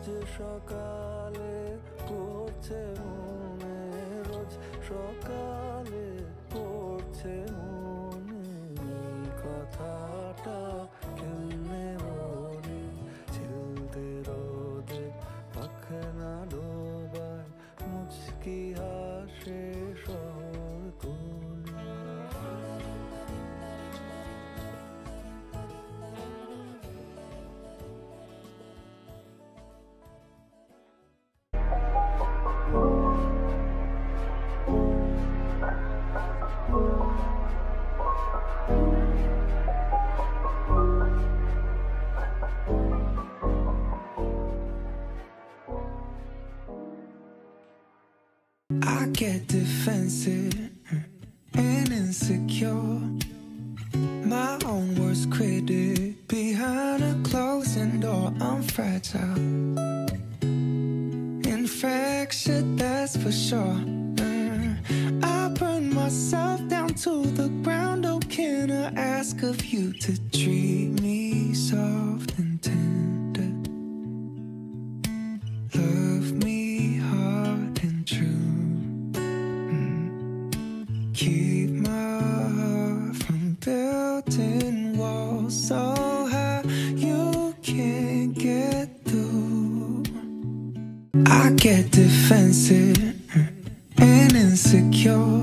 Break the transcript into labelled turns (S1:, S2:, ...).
S1: রোজ সকালে পড়ছে মনে, রোজ সকালে পড়ছে মনে কথাটা কেমনে বলি। ঝিলতে রোদে পাখনা ডোবায় মুচকি হাসে শহর কোণে। I get defensive and insecure, my own worst critic. Behind a closing door, I'm fragile, infectious, that's for sure. I burn myself down to the ground. Oh, can I ask of you to treat me soft and tender? Love me hard and true. Keep my heart from building walls so high you can't get through. I get defensive and insecure,